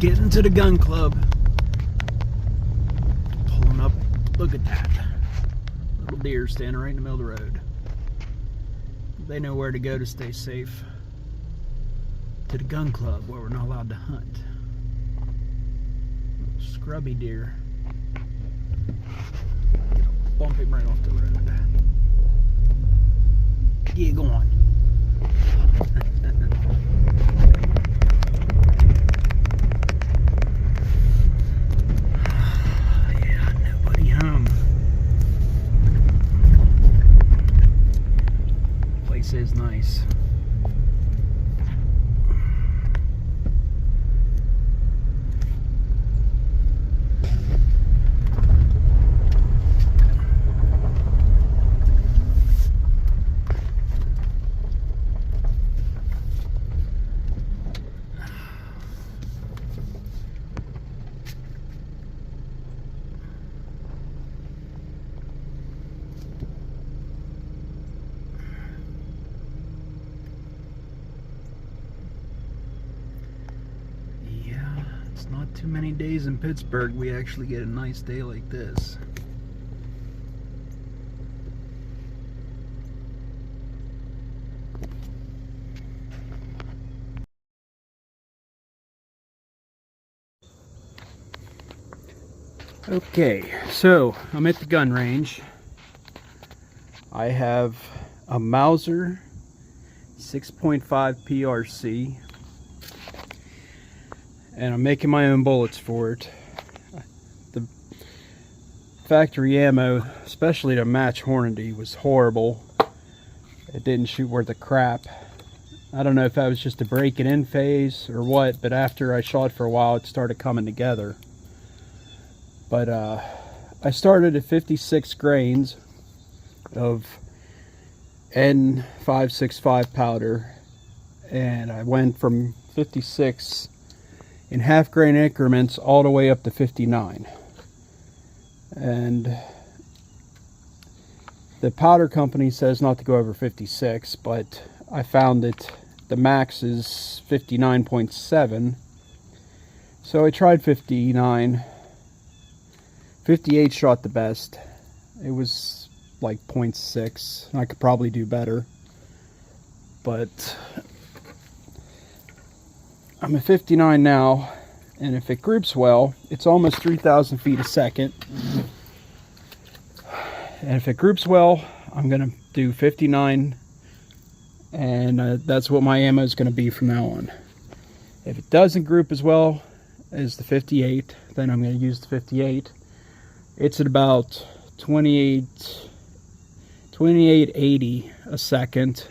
Getting to the gun club. Pulling up. Look at that. Little deer standing right in the middle of the road. They know where to go to stay safe. To the gun club where we're not allowed to hunt. Scrubby deer. Bump him right off the road. Yeah, go on. Yeah, nobody home. Place is nice. It's not too many days in Pittsburgh we actually get a nice day like this. Okay, so I'm at the gun range. I have a Mauser 6.5 PRC. And I'm making my own bullets for it. The factory ammo, especially to match Hornady, was horrible. It didn't shoot worth a crap. I don't know if that was just a break it in phase or what, but after I shot for a while it started coming together. But I started at 56 grains of N565 powder, and I went from 56 in half grain increments all the way up to 59. And the powder company says not to go over 56, but I found that the max is 59.7. So I tried 59. 58 shot the best. It was like 0.6. I could probably do better. But I'm at 59 now, and if it groups well, it's almost 3,000 feet a second. And if it groups well, I'm going to do 59, and that's what my ammo is going to be from now on. If it doesn't group as well as the 58, then I'm going to use the 58. It's at about 2880 a second.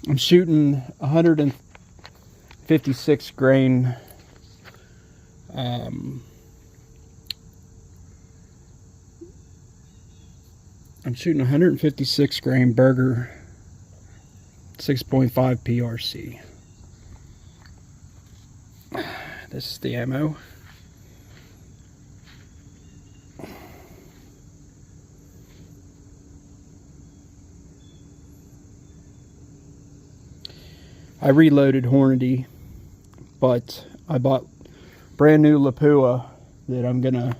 I'm shooting 156 grain I'm shooting 156 grain Berger 6.5 PRC. This is the ammo. I reloaded Hornady, but I bought brand new Lapua that I'm gonna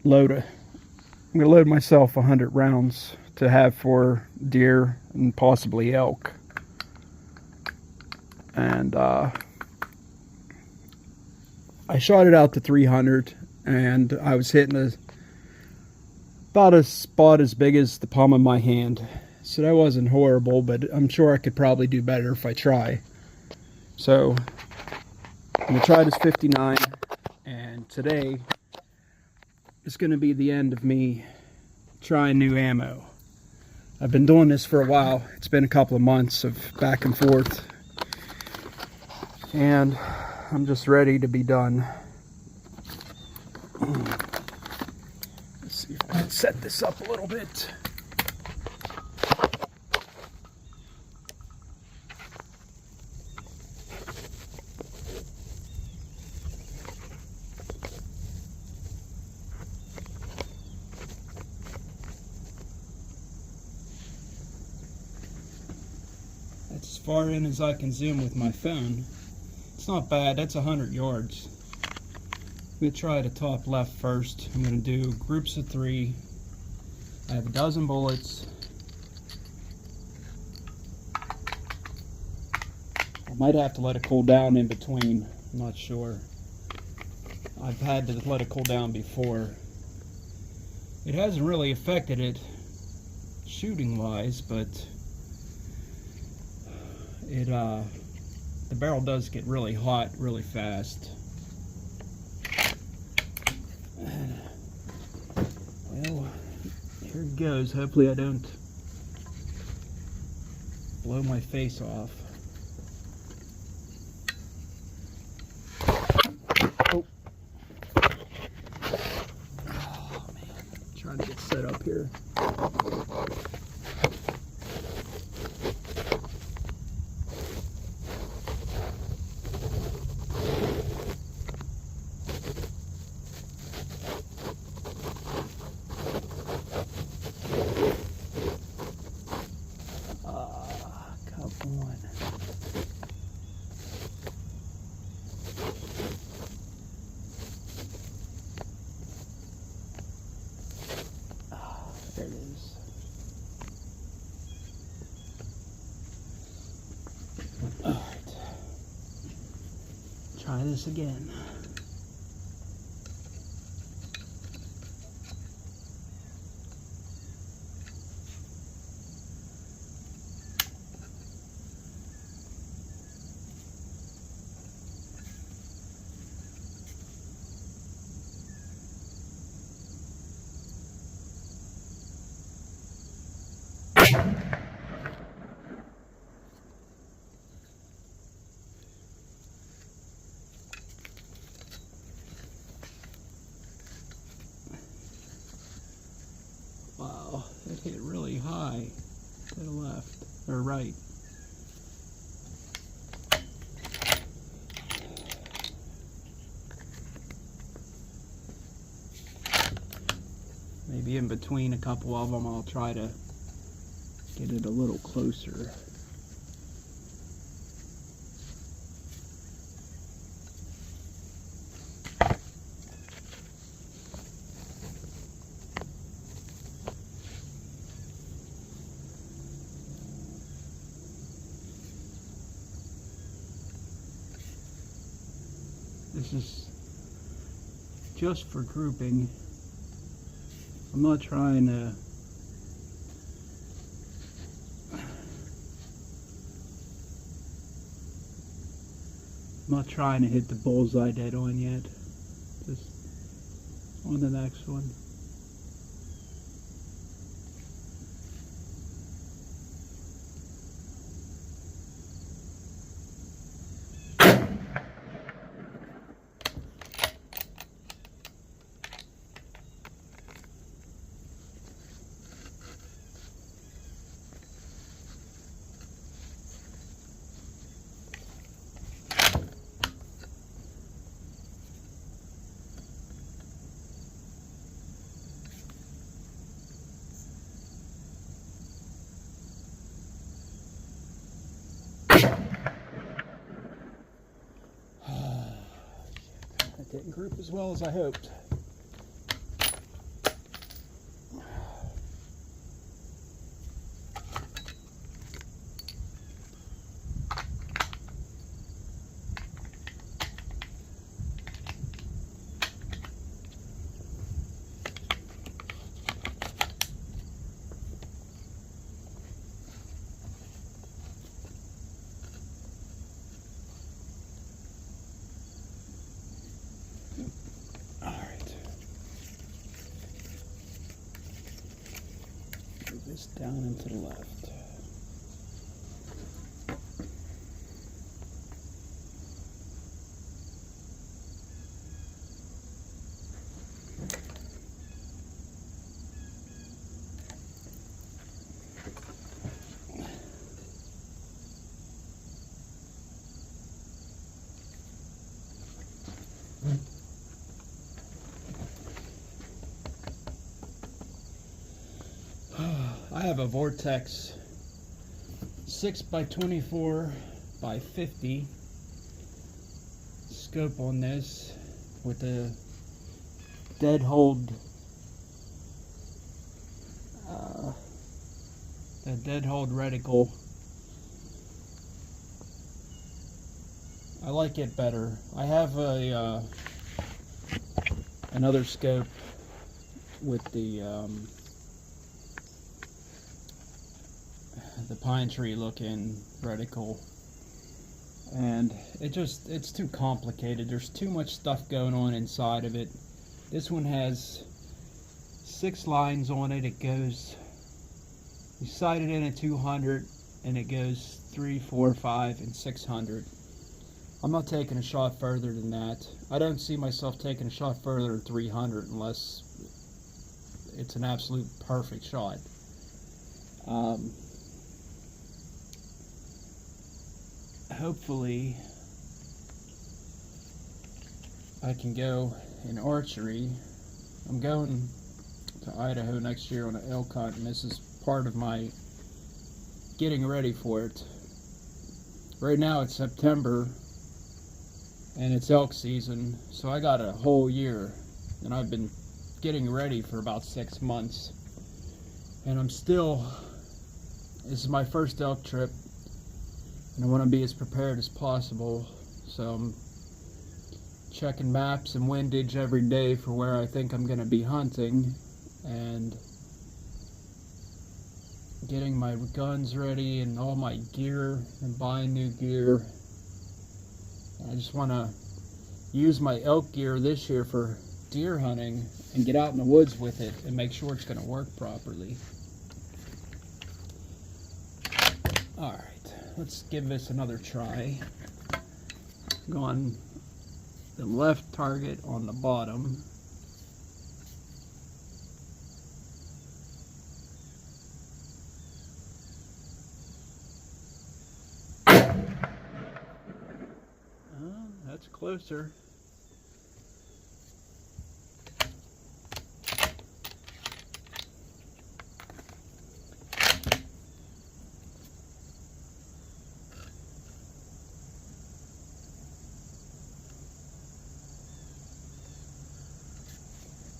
load. I'm gonna load myself 100 rounds to have for deer and possibly elk. And I shot it out to 300, and I was hitting about a spot as big as the palm of my hand. So that wasn't horrible, but I'm sure I could probably do better if I try. So I'm gonna try this 59, and today is gonna be the end of me trying new ammo. I've been doing this for a while. It's been a couple of months of back and forth, and I'm just ready to be done. Let's see if I can set this up a little bit. That's as far in as I can zoom with my phone. It's not bad. That's 100 yards. I'm going to try the top left first. I'm going to do groups of 3. I have a dozen bullets. I might have to let it cool down in between. I'm not sure. I've had to let it cool down before. It hasn't really affected it shooting wise, but the barrel does get really hot really fast. Well, here it goes. Hopefully I don't blow my face off. Oh. Oh man, trying to get set up here. Come on. There it is. All right. Try this again. Wow, that hit really high to the left, or right. Maybe in between a couple of them I'll try to get it a little closer. This is just for grouping. I'm not trying to hit the bullseye dead on yet. Just on the next one. That didn't group as well as I hoped. This down and to the left. I have a Vortex 6x24 by 50 scope on this with a dead hold reticle. I like it better. I have a another scope with the pine tree looking reticle, and it's too complicated. There's too much stuff going on inside of it. This one has 6 lines on it. It goes, you sight it in at 200 and it goes 3, 4, 5 and 600. I'm not taking a shot further than that. I don't see myself taking a shot further than 300 unless it's an absolute perfect shot. Hopefully I can go in archery. I'm going to Idaho next year on an elk hunt, and this is part of my getting ready for it. Right now it's September and it's elk season, so I got a whole year, and I've been getting ready for about 6 months, and this is my first elk trip, and I want to be as prepared as possible. So I'm checking maps and windage every day for where I think I'm going to be hunting, and getting my guns ready and all my gear and buying new gear. I just want to use my elk gear this year for deer hunting and get out in the woods with it and make sure it's going to work properly. Alright, let's give this another try. Go on the left target on the bottom. That's closer.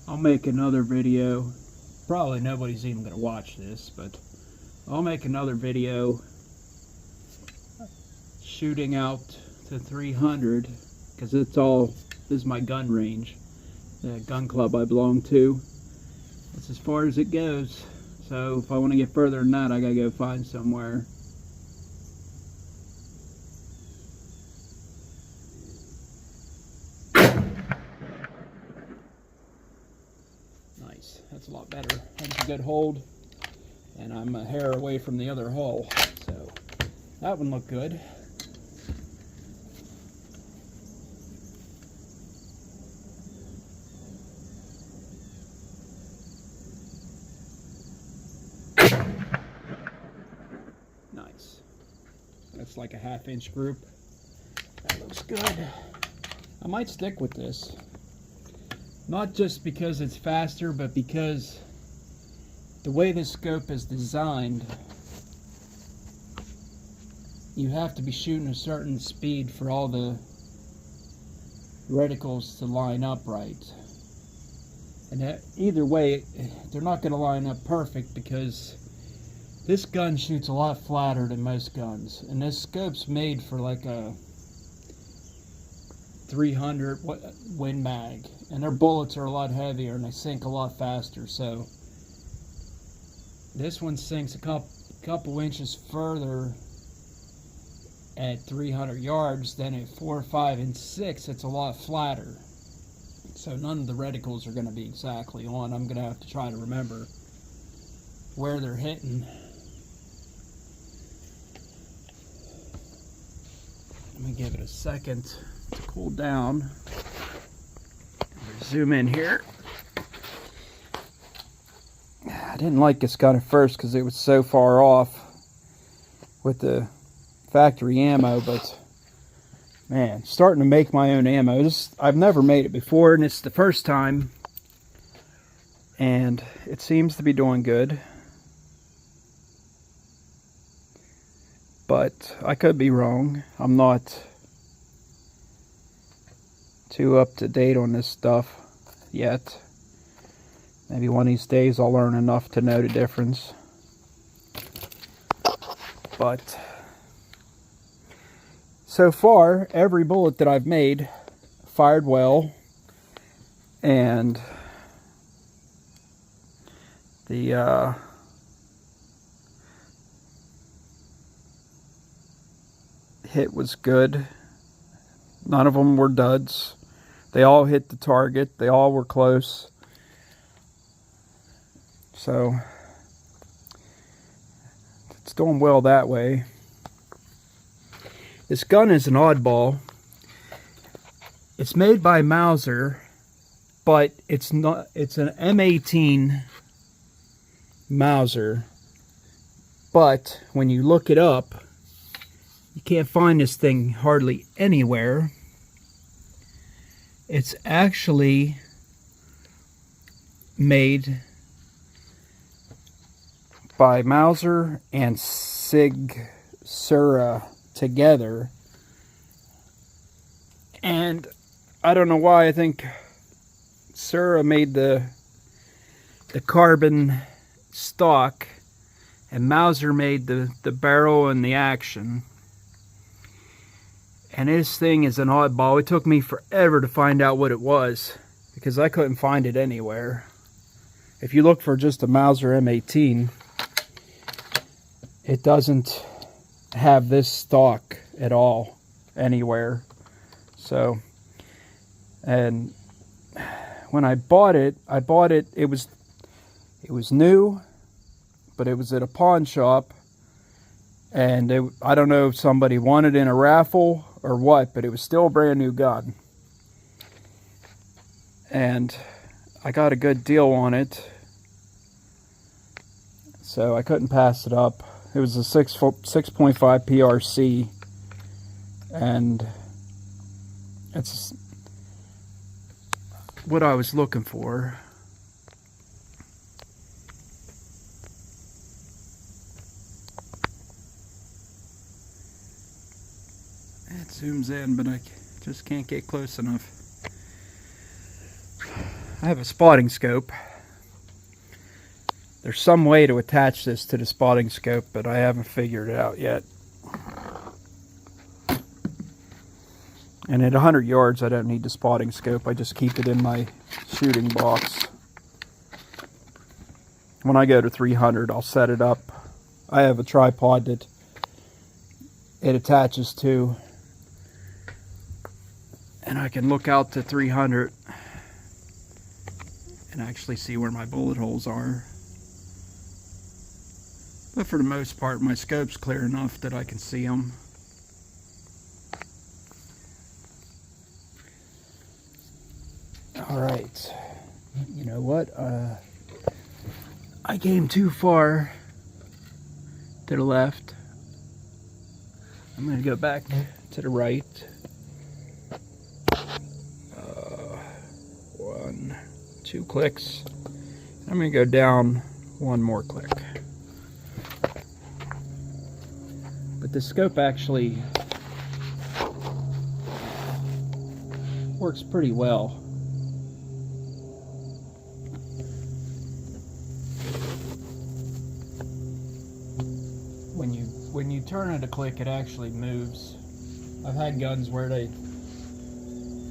I'll make another video. Probably nobody's even going to watch this, but I'll make another video shooting out to 300, because this is my gun range, the gun club I belong to. That's as far as it goes. So if I want to get further than that, I gotta go find somewhere. Nice, that's a lot better. That's a good hold, and I'm a hair away from the other hole, so that one looked good. Nice. That's like a 1/2 inch group. That looks good. I might stick with this. Not just because it's faster, but because the way this scope is designed, you have to be shooting a certain speed for all the reticles to line up right. And either way, they're not going to line up perfect, because this gun shoots a lot flatter than most guns. And this scope's made for like a 300 Win Mag. And their bullets are a lot heavier and they sink a lot faster. So this one sinks a couple inches further at 300 yards than at 4, 5, and 6. It's a lot flatter. So none of the reticles are going to be exactly on. I'm going to have to try to remember where they're hitting. Let me give it a second to cool down. Zoom in here. I didn't like this gun at first because it was so far off with the factory ammo, but man, starting to make my own ammo. I've never made it before, and it's the first time, and it seems to be doing good. But I could be wrong. I'm not too up to date on this stuff yet. Maybe one of these days I'll learn enough to know the difference. But so far, every bullet that I've made fired well, and the hit was good. None of them were duds. They all hit the target. They all were close. So it's doing well that way. This gun is an oddball. It's made by Mauser, but it's not. It's an M18 Mauser. But when you look it up, you can't find this thing hardly anywhere. It's actually made by Mauser and Sigura together. And I don't know why. I think Sigura made the carbon stock, and Mauser made the barrel and the action. And this thing is an oddball. It took me forever to find out what it was, because I couldn't find it anywhere. If you look for just a Mauser M18, it doesn't have this stock at all anywhere. So, and when I bought it, it was new, but it was at a pawn shop, and I don't know if somebody won it in a raffle or what, but it was still a brand new gun. And I got a good deal on it, so I couldn't pass it up. It was a 6.5 PRC, and it's what I was looking for. It zooms in, but I just can't get close enough. I have a spotting scope. There's some way to attach this to the spotting scope, but I haven't figured it out yet. And at 100 yards, I don't need the spotting scope. I just keep it in my shooting box. When I go to 300, I'll set it up. I have a tripod that it attaches to, and I can look out to 300 and actually see where my bullet holes are. But for the most part, my scope's clear enough that I can see them. Alright, you know what, I came too far to the left. I'm going to go back to the right. 1, 2 clicks. I'm going to go down 1 more click. But the scope actually works pretty well. When you turn it a click, it actually moves. I've had guns where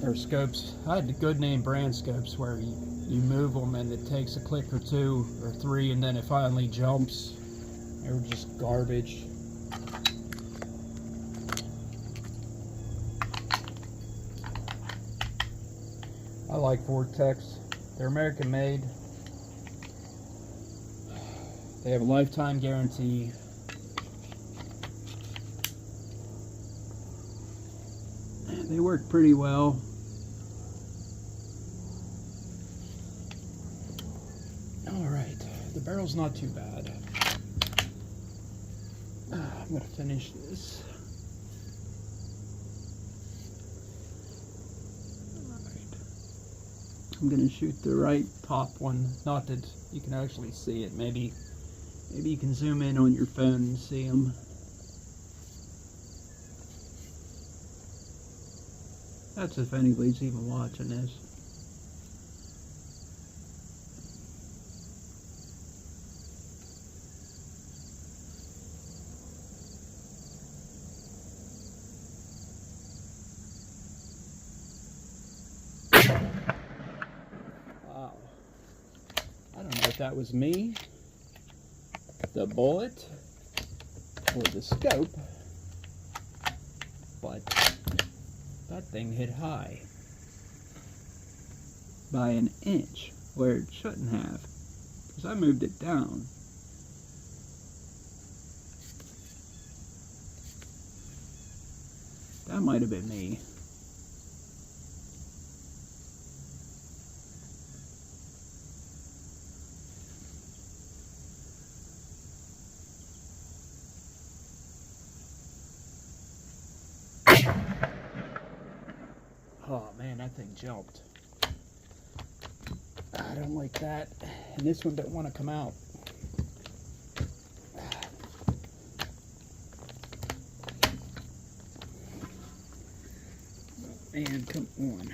or scopes, I had the good name brand scopes where you move them and it takes a click or 2 or 3 and then it finally jumps. They were just garbage. I like Vortex. They're American made. They have a lifetime guarantee. They work pretty well. Alright, the barrel's not too bad. I'm going to finish this. Alright. I'm going to shoot the right top one. Not that you can actually see it. Maybe you can zoom in on your phone and see them. That's if anybody's even watching this. Wow. I don't know if that was me, the bullet, or the scope, but that thing hit high by an inch where it shouldn't have, because I moved it down. That might have been me. Oh man, that thing jumped. I don't like that. And this one don't want to come out. Man, come on.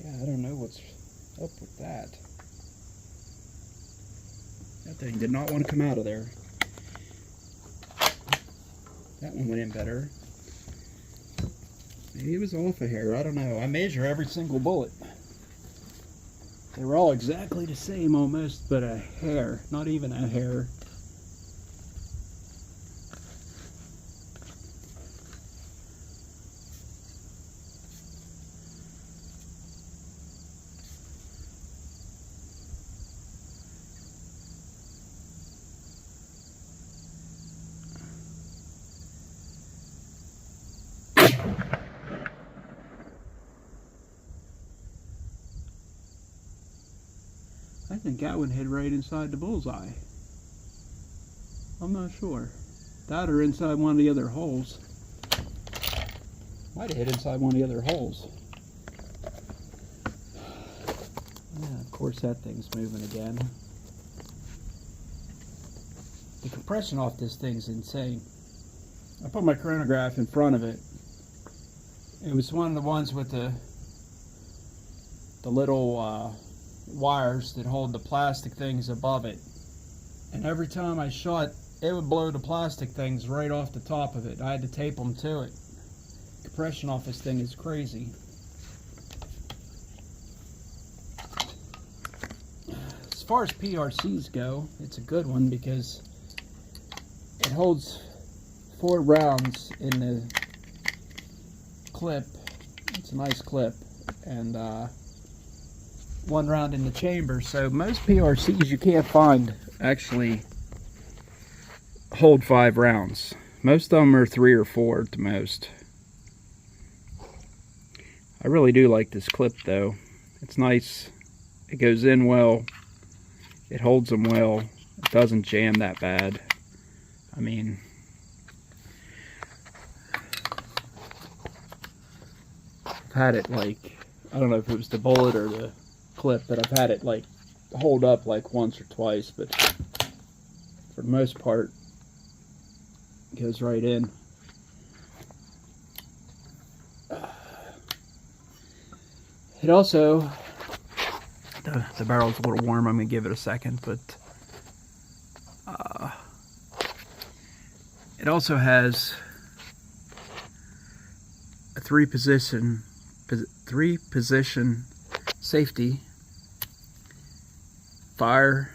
I don't know what's up with that. That thing did not want to come out of there. That one went in better. Maybe it was off a hair, I don't know. I measure every single bullet. They were all exactly the same almost, but a hair, not even a hair. I think that one hit right inside the bullseye. I'm not sure. That or inside one of the other holes. Might have hit inside one of the other holes. Yeah, of course that thing's moving again. The compression off this thing's insane. I put my chronograph in front of it. It was one of the ones with the little wires that hold the plastic things above it, and every time I shot, it would blow the plastic things right off the top of it. I had to tape them to it. Compression off this thing is crazy. As far as PRCs go, it's a good one because it holds 4 rounds in the clip. It's a nice clip, and 1 round in the chamber. So most PRCs you can't find actually hold 5 rounds. Most of them are 3 or 4 at the most. I really do like this clip though. It's nice. It goes in well. It holds them well. It doesn't jam that bad. I mean, I've had it like, I don't know if it was the bullet or the clip, but I've had it like hold up like once or twice, but for the most part it goes right in. It also, the barrel's a little warm, I'm gonna give it a second, but it also has a 3-position safety. Fire,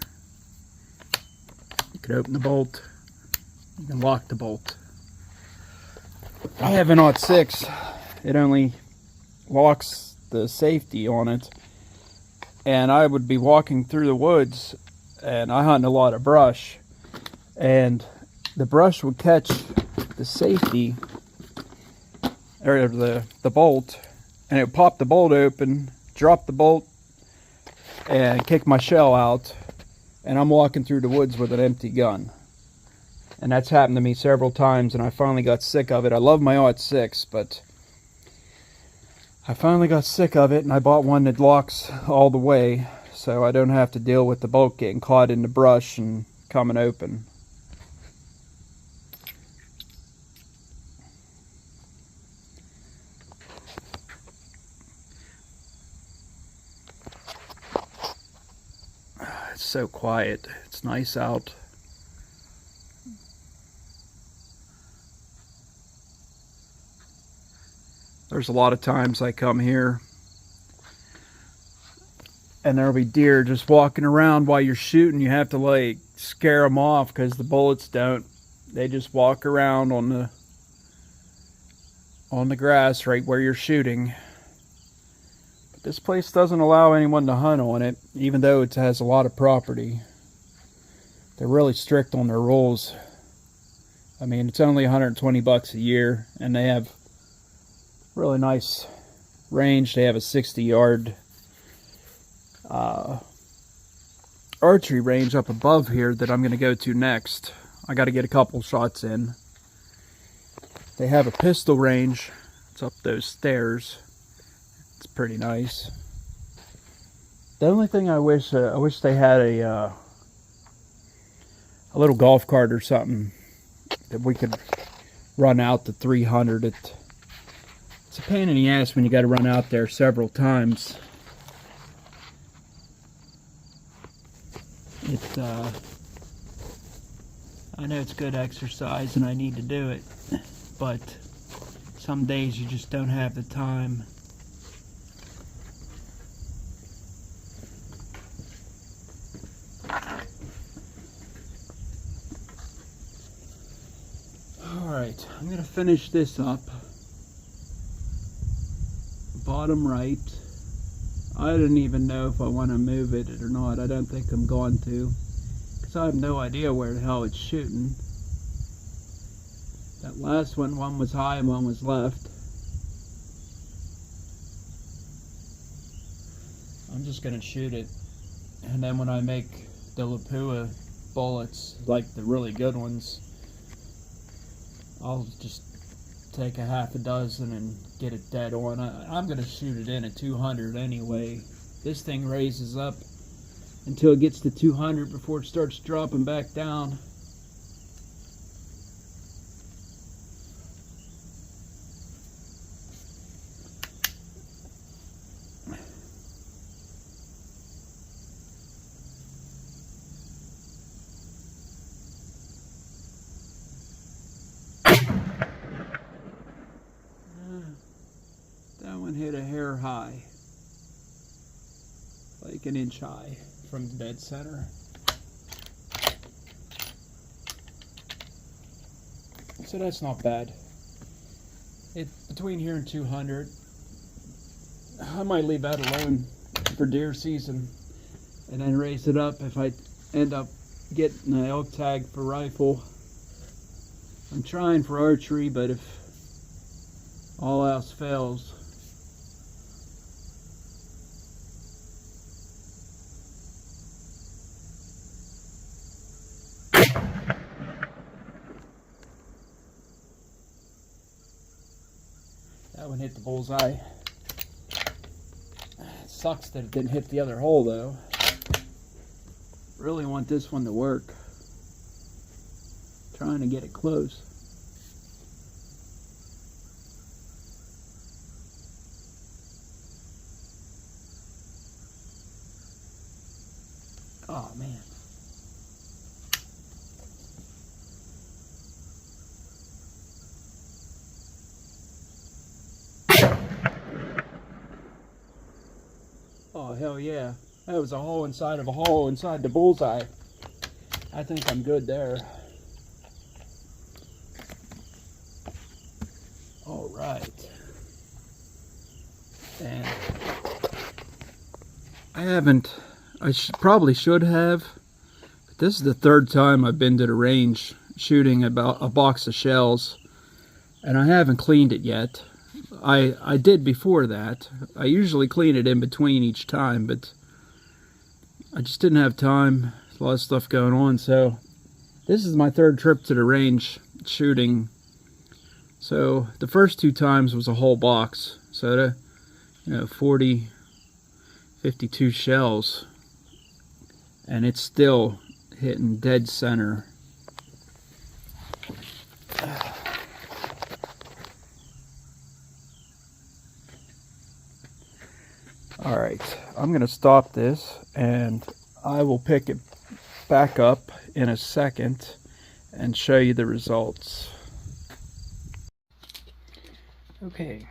you can open the bolt, you can lock the bolt. I have an 06, it only locks the safety on it, and I would be walking through the woods, and I hunt a lot of brush, and the brush would catch the safety, or the bolt, and it would pop the bolt open, drop the bolt, and kick my shell out, and I'm walking through the woods with an empty gun. And that's happened to me several times, and I finally got sick of it. I love my 06, but I finally got sick of it and I bought one that locks all the way, so I don't have to deal with the bolt getting caught in the brush and coming open. It's so quiet. It's nice out. There's a lot of times I come here and there'll be deer just walking around while you're shooting. You have to like scare them off because the bullets don't. They just walk around on the grass right where you're shooting. But this place doesn't allow anyone to hunt on it, even though it has a lot of property. They're really strict on their rules. I mean, it's only 120 bucks a year, and they have really nice range. They have a 60-yard archery range up above here that I'm going to go to next. I got to get a couple shots in. They have a pistol range. It's up those stairs. It's pretty nice. The only thing I wish they had a little golf cart or something that we could run out to 300. It's a pain in the ass when you got to run out there several times. I know it's good exercise and I need to do it, but some days you just don't have the time. Alright, I'm going to finish this up. Bottom right. I don't even know if I want to move it or not. I don't think I'm going to, because I have no idea where the hell it's shooting. That last one was high and one was left. I'm just going to shoot it, and then when I make the Lapua bullets, like the really good ones, I'll just take a half a dozen and get it dead on. I'm going to shoot it in at 200 anyway. This thing raises up until it gets to 200 before it starts dropping back down. That one hit a hair high, like an inch high from the dead center. So that's not bad. Between here and 200. I might leave that alone for deer season and then raise it up if I end up getting an elk tag for rifle. I'm trying for archery, but if all else fails, that one hit the bullseye. It sucks that it didn't hit the other hole though. Really want this one to work. Trying to get it close. Oh man. Oh hell yeah. That was a hole inside of a hole inside the bullseye. I think I'm good there. Alright. And I probably should have, but this is the third time I've been to the range shooting about a box of shells, and I haven't cleaned it yet. I did before that. I usually clean it in between each time, but I just didn't have time. There's a lot of stuff going on, so this is my third trip to the range shooting. So the first two times was a whole box. So 40, 52 shells, and it's still hitting dead center. Alright, I'm going to stop this and I will pick it back up in a second and show you the results. Okay,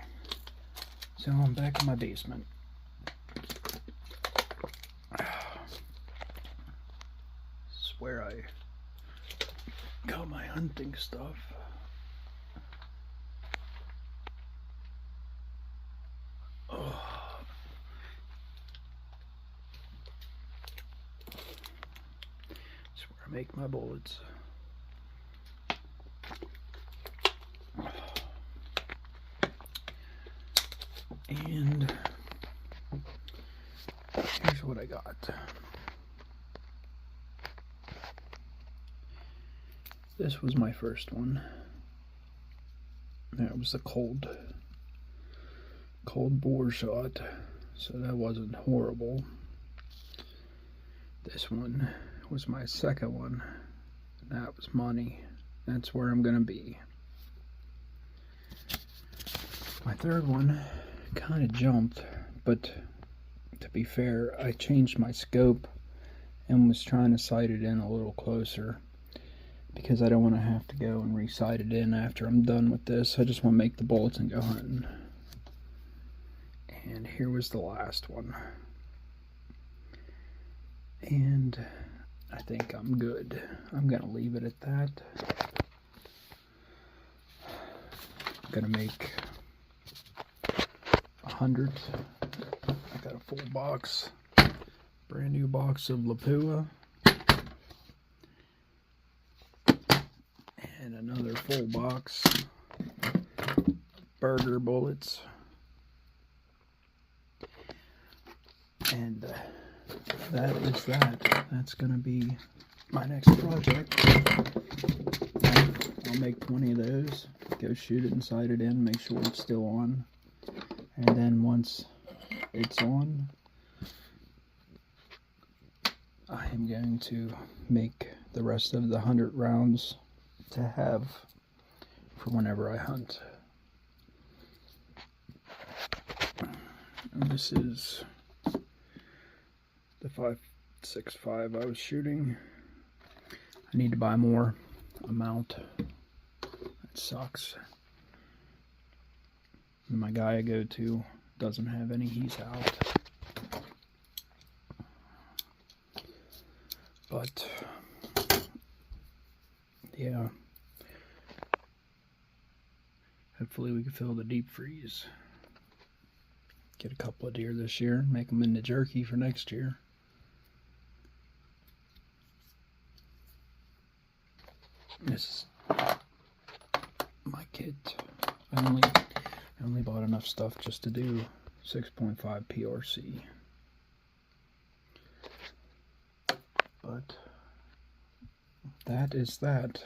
so I'm back in my basement. This is where I got my hunting stuff. Make my bullets. And here's what I got. This was my first one. That was the cold bore shot, so that wasn't horrible. This one was my second one. That was money. That's where I'm gonna be. My third one kind of jumped, but to be fair, I changed my scope and was trying to sight it in a little closer because I don't want to have to go and re-sight it in after I'm done with this. I just want to make the bullets and go hunting. And here was the last one. And I think I'm good. I'm gonna leave it at that. I'm gonna make 100. I got a full box, brand new box of Lapua, and another full box Berger bullets, and that is that. That's gonna be my next project. I'll make 20 of those, go shoot it and sight it in, make sure it's still on, and then once it's on, I am going to make the rest of the 100 rounds to have for whenever I hunt. And this is the 5.65 I was shooting. I need to buy more amount. That sucks. And my guy I go to doesn't have any. He's out. But yeah, hopefully we can fill the deep freeze. Get a couple of deer this year, make them into jerky for next year. This is my kit. I only bought enough stuff just to do 6.5 PRC. But that is that.